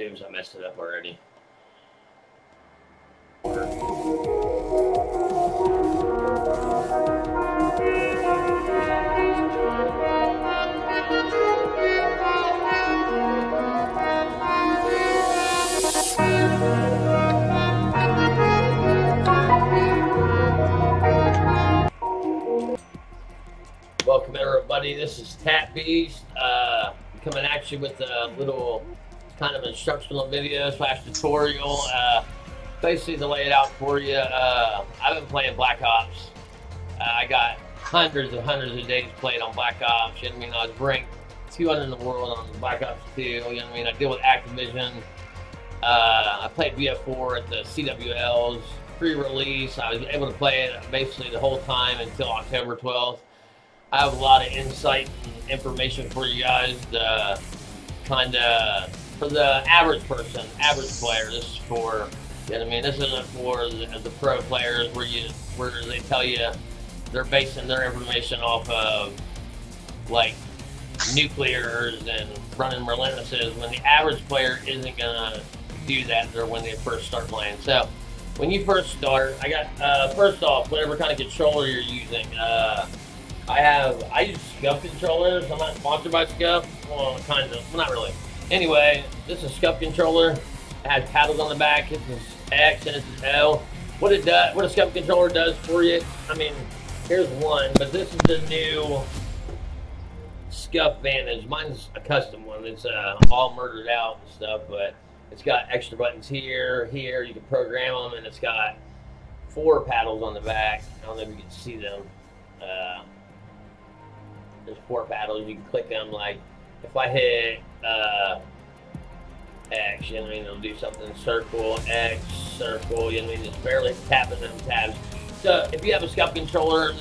Oops, I messed it up already. Welcome everybody, this is Tat Beast, coming at you with a little kind of instructional video slash tutorial. Basically to lay it out for you, I've been playing Black Ops. I got hundreds and hundreds of days played on Black Ops. You know what I mean? I was ranked 200 in the world on Black Ops 2. You know what I mean? I deal with Activision. I played BF4 at the CWLs pre-release. I was able to play it basically the whole time until October 12th. I have a lot of insight and information for you guys to kind of, for the average person, average player. This is for, you know what I mean? This isn't for the pro players where they tell you they're basing their information off of like nuclears and running relentlesses when the average player isn't gonna do that when they first start playing. So when you first start, I got first off, whatever kind of controller you're using. I use SCUF controllers. I'm not sponsored by SCUF. Well, kind of. Well, not really. Anyway, this is a SCUF controller. It has paddles on the back. This is X and this is L. What a SCUF controller does for you. I mean, here's one, but this is the new SCUF Vantage. Mine's a custom one. It's all murdered out and stuff, but it's got extra buttons here. You can program them, and it's got 4 paddles on the back. I don't know if you can see them. There's 4 paddles. You can click them. Like if I hit X, you know what I mean, it'll do something. Circle, X, circle. You know what I mean, just barely tapping them tabs. So if you have a SCUF controller,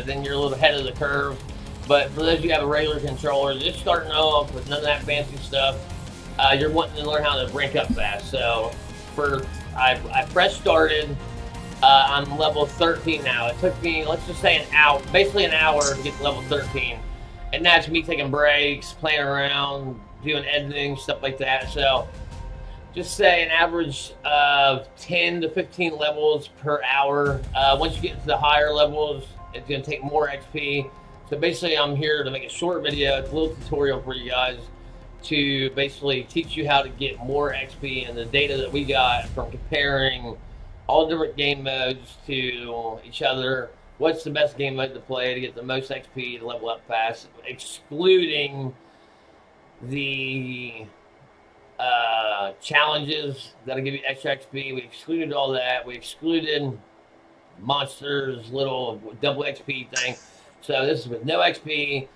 then you're a little ahead of the curve. But for those of you who have a regular controller, just starting off with none of that fancy stuff, you're wanting to learn how to rank up fast. So I press started. I'm level 13 now. It took me, let's just say basically an hour to get to level 13. And that's me taking breaks, playing around, doing editing, stuff like that. So just say an average of 10 to 15 levels per hour. Once you get into the higher levels, it's going to take more XP. So basically I'm here to make a short video, it's a little tutorial for you guys to basically teach you how to get more XP and the data that we got from comparing all different game modes to each other. What's the best game mode to play to get the most XP to level up fast, excluding the challenges that'll give you extra XP. We excluded all that. We excluded monsters, little double XP thing. So this is with no XP.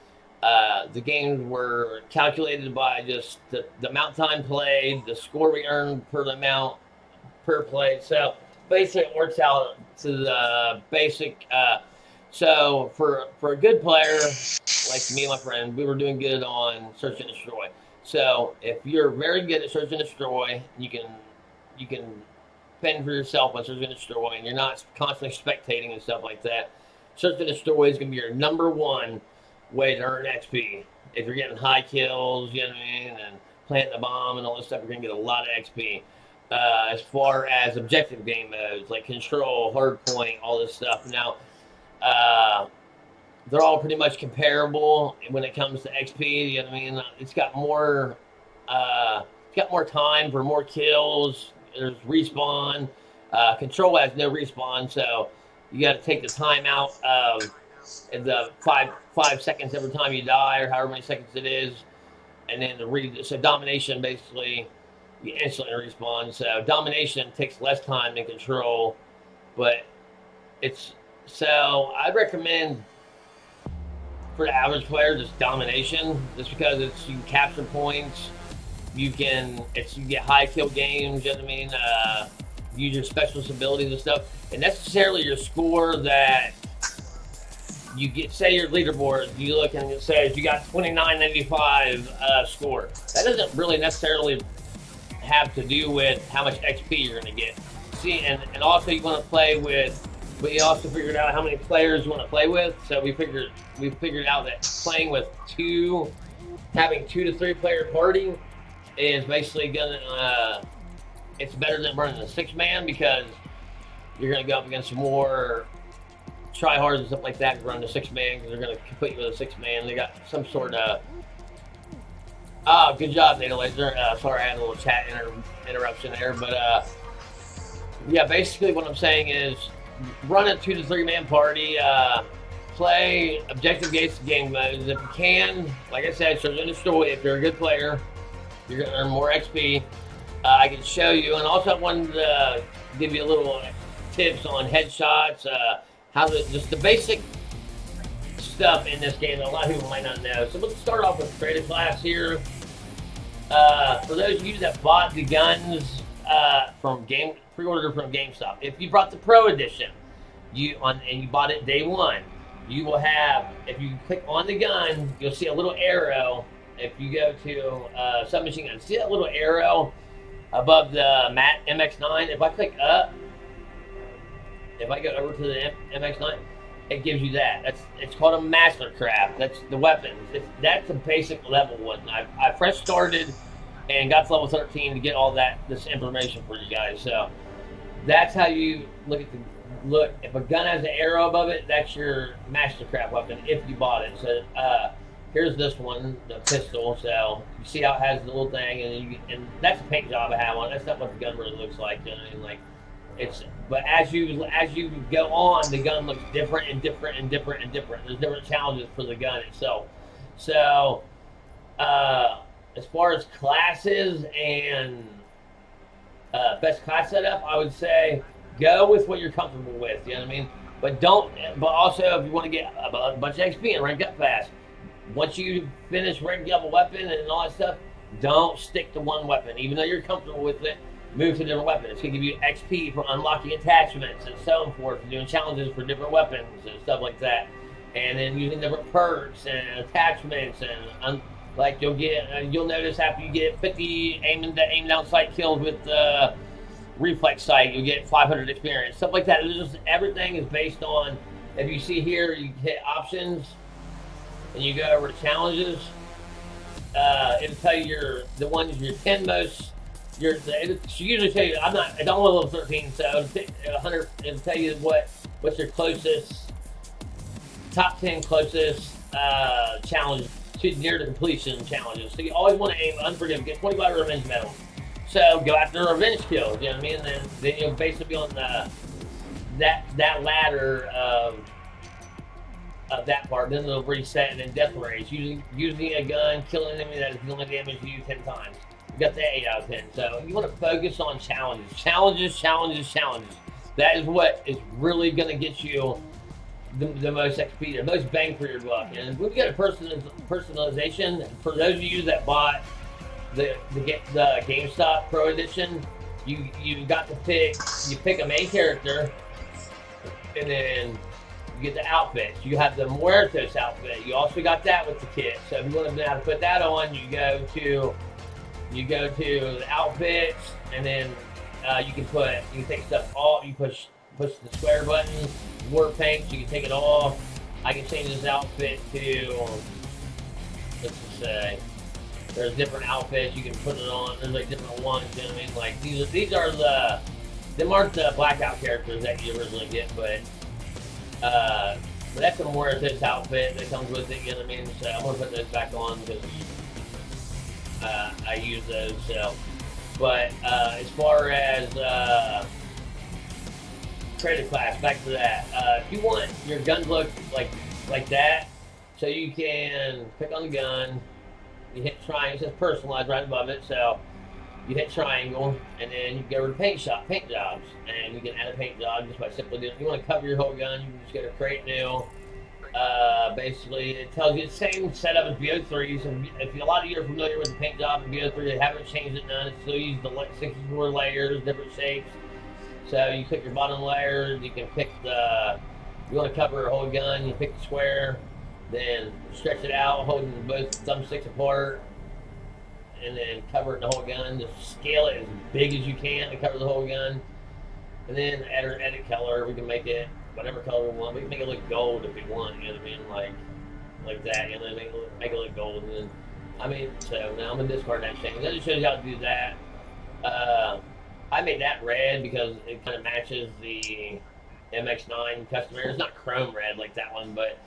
The games were calculated by just the amount of time played, the score we earned per amount per play. So basically it works out to the basic. So for a good player like me and my friend, we were doing good on Search and Destroy. So if you're very good at Search and Destroy, you can fend for yourself on Search and Destroy, and you're not constantly spectating and stuff like that. Search and Destroy is going to be your #1 way to earn XP. If you're getting high kills, you know what I mean, and planting the bomb and all this stuff, you're going to get a lot of XP. As far as objective game modes like Control, Hardpoint, all this stuff. Now, they're all pretty much comparable when it comes to XP. You know what I mean? It's got more time for more kills. There's respawn. Control has no respawn, so you got to take the time out of the five seconds every time you die, or however many seconds it is, and then so Domination basically, you instantly respawn. So Domination takes less time than Control, but so I'd recommend for the average player just Domination, just because you can capture points, you get high kill games, you know what I mean, use your specialist abilities and stuff, and necessarily your score that you get. Say your leaderboard, you look and it says you got 2995 score. That doesn't really necessarily have to do with how much XP you're going to get. See, and also you want to play with, we also figured out how many players you want to play with. So we figured out that playing with having 2 to 3 player party is basically gonna. It's better than running a 6-man because you're gonna go up against some more tryhards and stuff like that and run the 6-man because they're gonna complete you with a 6-man. They got some sort of. Oh, good job, Data Laser. Sorry, I had a little chat interruption there, but yeah, basically what I'm saying is run a 2 to 3-man party. Play objective-based game modes. If you can, like I said, shows in the story. If you're a good player, you're gonna earn more XP. I can show you, and also I wanted to give you a little tips on headshots, how just the basic stuff in this game that a lot of people might not know. So let's start off with creative class here. For those of you that bought the guns from pre-order from GameStop, if you brought the Pro Edition, and you bought it day one, you will have, if you click on the gun, you'll see a little arrow. If you go to submachine gun, see that little arrow above the MAT MX9? If I click up, if I go over to the MX9, it gives you that. It's called a Mastercraft. That's the weapons. That's a basic level one. I fresh started and got to level 13 to get all this information for you guys. So that's how you look at if a gun has an arrow above it, that's your Mastercraft weapon if you bought it. So here's this one, the pistol. So you see how it has the little thing, and that's a paint job I have on. That's not what the gun really looks like. You know what I mean? Like but as you go on, the gun looks different and different and different and different. There's different challenges for the gun itself. So as far as classes and best class setup, I would say go with what you're comfortable with. You know what I mean? But also if you want to get a bunch of XP and rank up fast, once you finish ranking up a weapon and all that stuff, don't stick to one weapon. Even though you're comfortable with it, move to a different weapon. It's going to give you XP for unlocking attachments and so forth, for doing challenges for different weapons and stuff like that. And then using different perks and attachments and like you'll notice after you get 50 aim down sight kills with the reflex sight, you'll get 500 experience, stuff like that. Everything is based on, if you see here, you hit options and you go over to challenges. It'll tell you the ones your 10 most. It usually tell you I don't want level 13, so 100. It'll tell you what's your top 10 closest challenge to near to completion challenges. So you always want to aim unforgiving. Get 25 revenge medals. So go after revenge kills. You know what I mean? And then you'll basically be on that ladder of that part. Then it'll reset, and then death race. Using a gun, killing an enemy that is dealing damage to you 10 times. You got that 8 out of 10. So you want to focus on challenges. Challenges. That is what is really going to get you the most XP, the most bang for your buck. And we've got a personalization. For those of you that bought the GameStop Pro Edition, you got to pick a main character, and then you get the outfits. You have the Muertos outfit. You also got that with the kit. So if you want to know how to put that on, you go to the outfits, and then you can take stuff off. You push the square button, war paint, so you can take it off. I can change this outfit to, let's just say, there's different outfits you can put it on. There's like different ones, you know what I mean? Like these are them aren't the blackout characters that you originally get, but that's a Muertos outfit that comes with it, you know what I mean? So I'm gonna put those back on because I use those. So, but as far as creative class, back to that. If you want your guns look like that, so you can pick on the gun. You hit triangle. It says personalized right above it. So you hit triangle, and then you go to paint jobs, and you can add a paint job just by simply doing. If you want to cover your whole gun, you can just go to create new. Basically, it tells you the same setup as BO3. So if a lot of you are familiar with the paint job in BO3, they haven't changed it none. It still uses the 64 layers, different shapes. So you click your bottom layer. You can pick you want to cover a whole gun. You pick the square, then stretch it out, holding both thumbsticks apart, and then cover it the whole gun. Just scale it as big as you can to cover the whole gun, and then edit color. We can make it whatever color we want. We can make it look gold if we want. You know what I mean? Like that. You know, make it look gold, and then I mean, so now I'm gonna discard that thing. That just shows you how to do that. I made that red because it kind of matches the MX9 customer. It's not chrome red like that one, but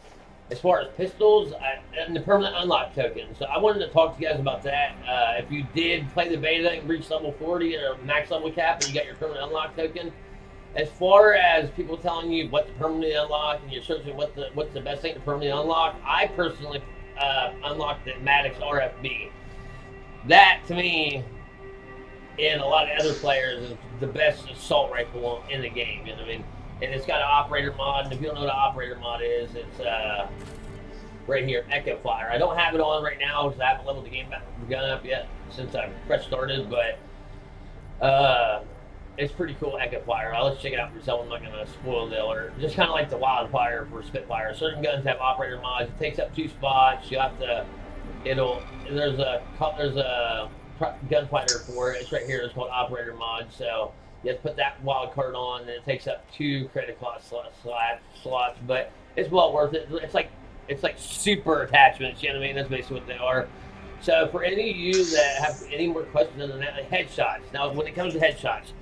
as far as pistols and the permanent unlock token, so I wanted to talk to you guys about that. If you did play the beta and reach level 40 or max level cap, and you got your permanent unlock token. As far as people telling you what to permanently unlock and you're searching what's the best thing to permanently unlock, I personally unlocked the Maddox RFB. That to me, and a lot of other players, is the best assault rifle in the game. You know what I mean? And it's got an operator mod. And if you don't know what an operator mod is, it's right here, Echo Fire. I don't have it on right now because I haven't leveled the gun up yet since I first started, but it's pretty cool, Echo Fire. I'll let you check it out for yourself. I'm not going to spoil the alert. Just kind of like the Wildfire for Spitfire. Certain guns have operator mods. It takes up 2 spots. You have to, there's a gunfighter for it. It's right here. It's called operator mod. So you have to put that wild card on, and it takes up 2 credit cost slots. But it's well worth it. It's like super attachments. You know what I mean? That's basically what they are. So for any of you that have any more questions on that, like headshots. Now, when it comes to headshots,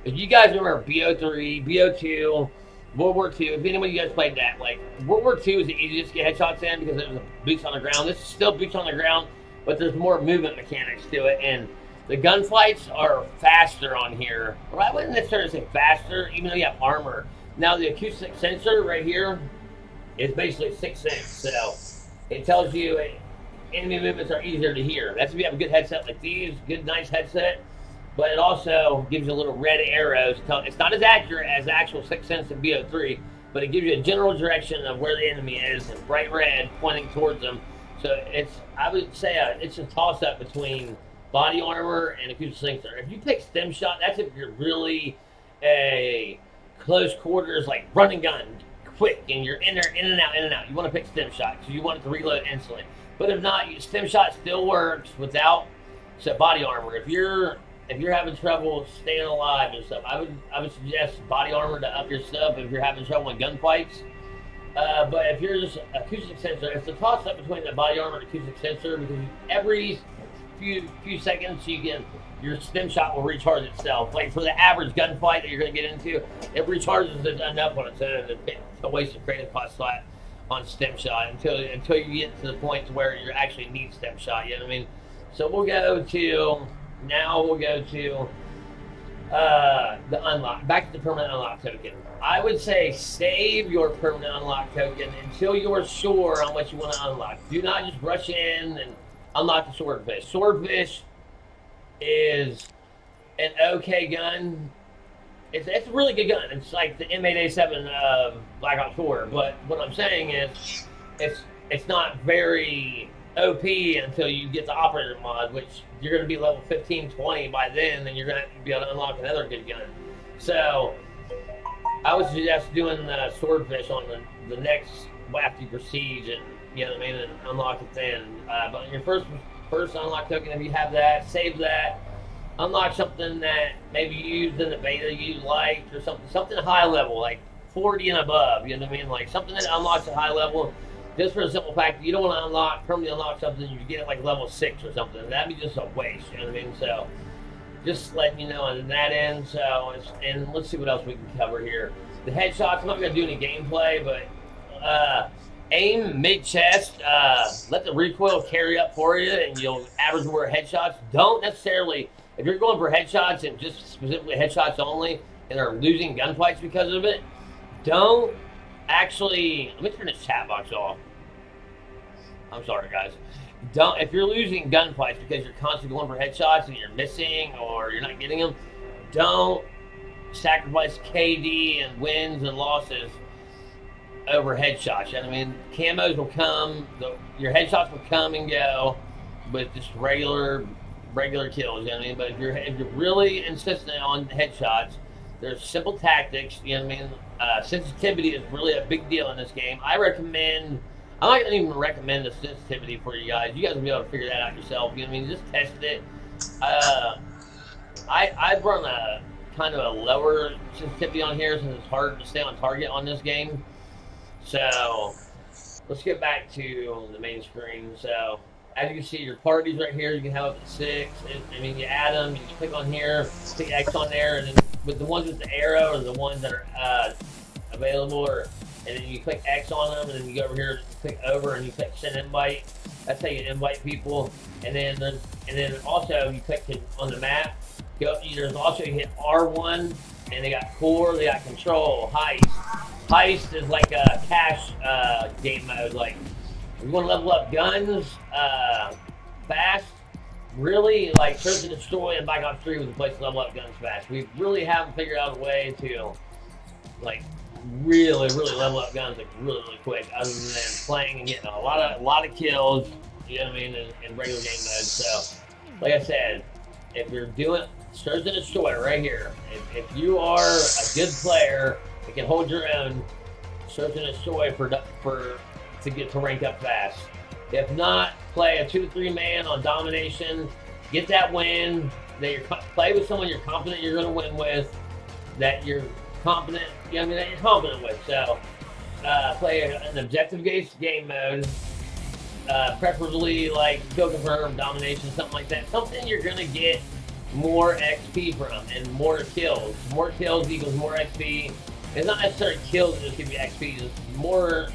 if you guys remember BO3, BO2, World War II, if anybody of you guys played that, like World War II is the easiest to get headshots in because it was boots on the ground. This is still boots on the ground, but there's more movement mechanics to it, and the gunfights are faster on here. Or I wouldn't necessarily say faster, even though you have armor. Now the acoustic sensor right here is basically 6 cents, so it tells you enemy movements are easier to hear. That's if you have a good headset like these, good nice headset. But it also gives you a little red arrows. It's not as accurate as the actual 6 cents in BO3, but it gives you a general direction of where the enemy is, and bright red pointing towards them. So I would say it's a toss-up between body armor and acoustic sensor. If you pick stem shot, that's if you're really a close quarters, like running gun, quick, and you're in there, in and out. You want to pick stem shot because you want it to reload instantly. But if not, stem shot still works without body armor. If you're having trouble staying alive and stuff, I would suggest body armor to up your stuff if you're having trouble in gunfights. But if you're just acoustic sensor, it's a toss up between the body armor and acoustic sensor because every few seconds your stem shot will recharge itself. Like for the average gunfight that you're going to get into, it recharges enough on its own to waste a creative cost slot on stem shot until you get to the point to where you actually need stem shot. You know what I mean? So we'll go to the unlock. Back to the permanent unlock token. I would say save your permanent unlock token until you're sure on what you want to unlock. Do not just rush in and unlock the Swordfish. Swordfish is an okay gun. It's a really good gun. It's like the M8A7 Black Ops 4. But what I'm saying is, it's not very OP until you get the operator mod, which you're going to be level 15, 20 by then, and you're going to be able to unlock another good gun. So I would suggest doing the Swordfish on the next after you Prestige, and you know what I mean, and unlock it then. But your first unlock token, if you have that, save that. Unlock something that maybe you used in the beta you liked, or something high level, like 40 and above. You know what I mean, like something that unlocks a high level. Just for the simple fact that you don't want to permanently unlock something, you get it like level 6 or something. That'd be just a waste, you know what I mean? So, just letting you know on that end. So, and let's see what else we can cover here. The headshots, I'm not going to do any gameplay, but aim mid-chest, let the recoil carry up for you, and you'll average more headshots. Don't necessarily, if you're going for headshots and just specifically headshots only, and are losing gunfights because of it, don't actually, let me turn this chat box off. I'm sorry, guys. If you're losing gunfights because you're constantly going for headshots and you're missing or you're not getting them, don't sacrifice KD and wins and losses over headshots. You know what I mean? Camos will come, your headshots will come and go with just regular kills. You know what I mean? But if you're really insistent on headshots, there's simple tactics. You know what I mean? Sensitivity is really a big deal in this game. I'm not going to even recommend the sensitivity for you guys. You guys will be able to figure that out yourself. You know what I mean? Just test it. I've run a kind of a lower sensitivity on here since it's hard to stay on target on this game. So let's get back to the main screen. So as you can see, your parties right here, you can have up to 6. I mean, you add them, you just click on here, click X on there, and then with the ones with the arrow are the ones that are available, and then you click X on them, and then you go over here, click over, and you click send invite. That's how you invite people. And then also you click on the map. There's also, you hit R1, and they got core, they got control, heist. Heist is like a cash game mode. Like, if you want to level up guns fast, really, like Search and Destroy and Black Ops 3 was the place to level up guns fast. We really haven't figured out a way to, like, really level up guns like really quick, other than playing and getting a lot of kills, you know what I mean, in regular game mode. So, like I said, if you're doing Search and Destroy right here, if you are a good player that can hold your own, Search and Destroy to get to rank up fast. If not, play a 2-3 man on domination, get that win. Play with someone you're confident you're going to win with, that you're confident, you know what I mean, that you're confident with. So, play an objective-based game mode, preferably like Kill Confirm, Domination, something like that. Something you're going to get more XP from and more kills. More kills equals more XP. It's not necessarily kills that just give you XP, it's more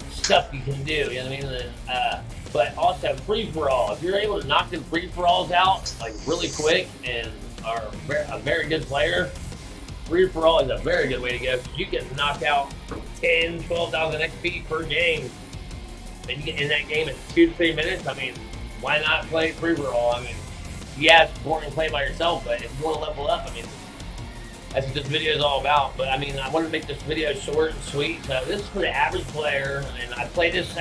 stuff you can do, you know what I mean? But also free-for-all. If you're able to knock them free-for-alls out like really quick and are a very good player, free-for-all is a very good way to go, because you can knock out 10, 12,000 XP per game, and you get in that game in 2 to 3 minutes. I mean, why not play free-for-all? I mean, yeah, it's boring to play by yourself, but if you want to level up, I mean, that's what this video is all about. But I mean, I wanted to make this video short and sweet. So this is for the average player, and I played this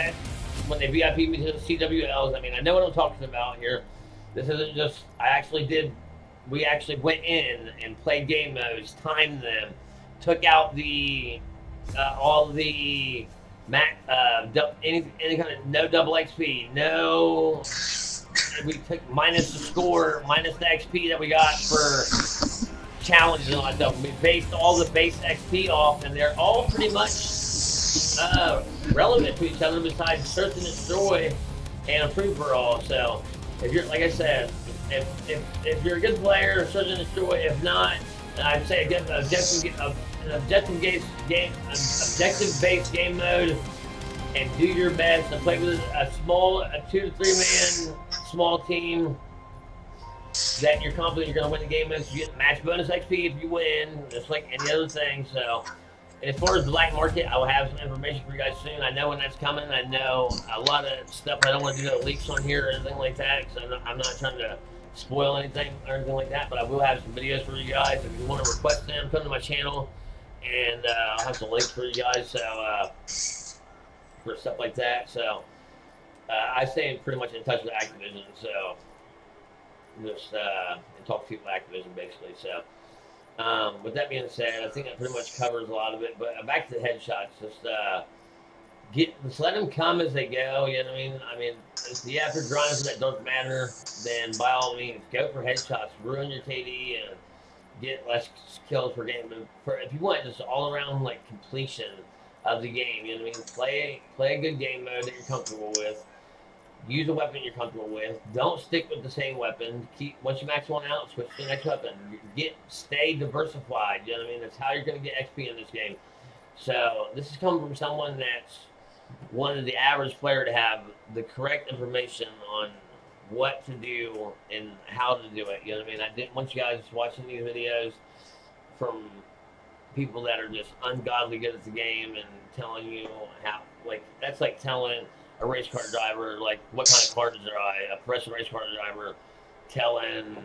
when they VIP me to the CWLs. I mean, I know what I'm talking about here. This isn't just, we actually went in and played game modes, timed them, took out all the any kind of no double XP, no. We took minus the score, minus the XP that we got for challenges and all that stuff. We based all the base XP off, and they're all pretty much relevant to each other besides Search and Destroy and Free-for-all. So, if you're, like I said, if you're a good player, Search and Destroy. If not, I'd say an objective-based game mode, and do your best to play with a 2 to 3 man small team that you're confident you're going to win the game with. You get match bonus XP if you win, just like any other thing. So, and as far as the black market, I will have some information for you guys soon. I know when that's coming. I know a lot of stuff. I don't want to do no leaks on here or anything like that, because I'm not trying to spoil anything or anything like that. But I will have some videos for you guys. If you want to request them, come to my channel, and I'll have some links for you guys. So, for stuff like that. So, I stay pretty much in touch with Activision. So, just talk to people at Activision, basically. So, with that being said, I think that pretty much covers a lot of it. But back to the headshots. Just let them come as they go. You know what I mean? I mean, if you're grinding for that Dark Matter, then by all means, go for headshots. Ruin your KD and get less kills per game. But if you want just all around like completion of the game, you know what I mean? Play a good game mode that you're comfortable with. Use a weapon you're comfortable with. Don't stick with the same weapon. Once you max one out, switch to the next weapon. Stay diversified. You know what I mean? That's how you're going to get XP in this game. So this is coming from someone that's wanted the average player to have the correct information on what to do and how to do it. You know what I mean? I didn't want you guys watching these videos from people that are just ungodly good at the game and telling you how, like, that's like telling a race car driver, like, what kind of car to drive. A professional race car driver telling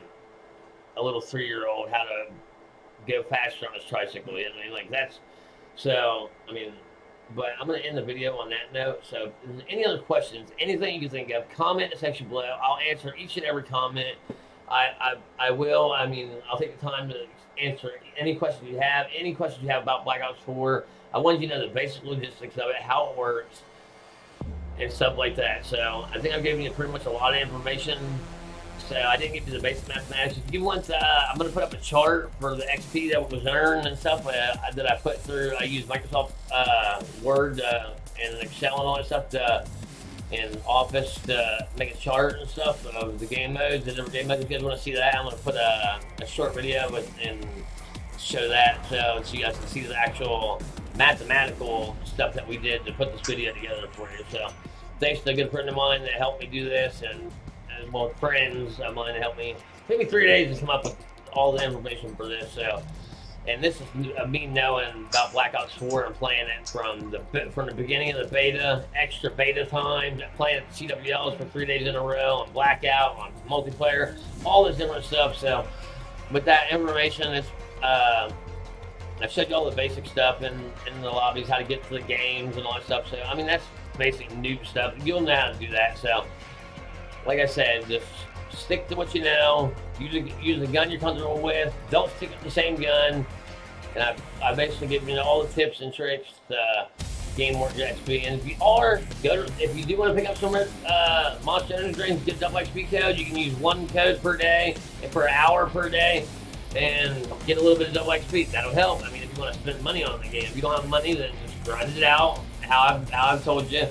a little 3-year-old how to go faster on his tricycle. You know what I mean? Like, that's, so, I mean, but I'm going to end the video on that note. So, if there's any other questions, anything you can think of, comment in the section below. I'll answer each and every comment. I will. I mean, I'll take the time to answer any questions you have about Black Ops 4. I wanted you to know the basic logistics of it, how it works, and stuff like that. So I think I've given you pretty much a lot of information. So I didn't give you the basic mathematics. If you want, I'm going to put up a chart for the XP that was earned and stuff that I put through. I use Microsoft Word and Excel and all that stuff to in Office to make a chart and stuff of the game modes and different game modes. If you guys want to see that, I'm going to put a short video and show that so you guys can see the actual mathematical stuff that we did to put this video together for you. So thanks to a good friend of mine that helped me do this, and well, friends of mine that helped me. It took me 3 days to come up with all the information for this. So, and this is me knowing about Black Ops 4 and playing it from the beginning of the beta, extra beta time, playing at the CWLs for 3 days in a row, on Blackout, on multiplayer, all this different stuff. So, with that information, it's I've showed you all the basic stuff in the lobbies, how to get to the games and all that stuff. So, I mean, that's basic noob stuff. You'll know how to do that. So, like I said, just stick to what you know. Use the gun you're comfortable with. Don't stick with the same gun. And I basically give you all the tips and tricks to gain more XP. And if you do want to pick up some Monster Energy Drinks, get double XP code. You can use 1 code per day and per hour per day, and get a little bit of double XP. That'll help. I mean, if you want to spend money on the game, if you don't have money, then just grind it out. How I've told you,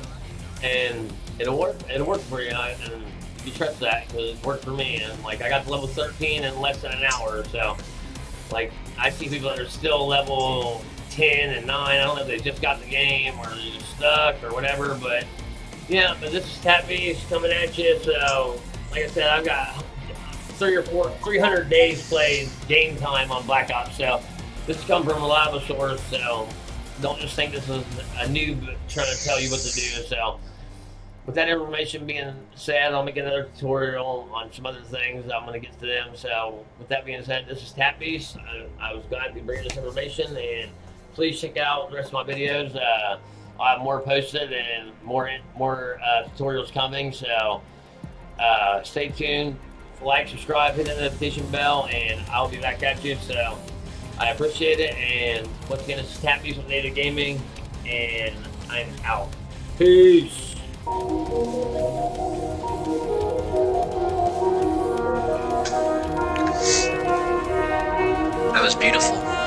and it'll work. It'll work for you. And you trust that, because it worked for me. And like, I got to level 13 in less than an hour. So, like, I see people that are still level 10 and 9. I don't know if they just got the game or they're just stuck or whatever. But yeah, but this is Tap Beast coming at you. So, like I said, I've got 300 days played game time on Black Ops. So this has come from a reliable source. So don't just think this is a noob trying to tell you what to do. So with that information being said, I'll make another tutorial on some other things. I'm going to get to them. So with that being said, this is Tap Beast. I was glad to bring this information, and please check out the rest of my videos. I'll have more posted and more tutorials coming. So stay tuned. Like, subscribe, hit that notification bell, and I'll be back at you. So I appreciate it. And once again, this is Tap Beast with Native Gaming, and I'm out. Peace.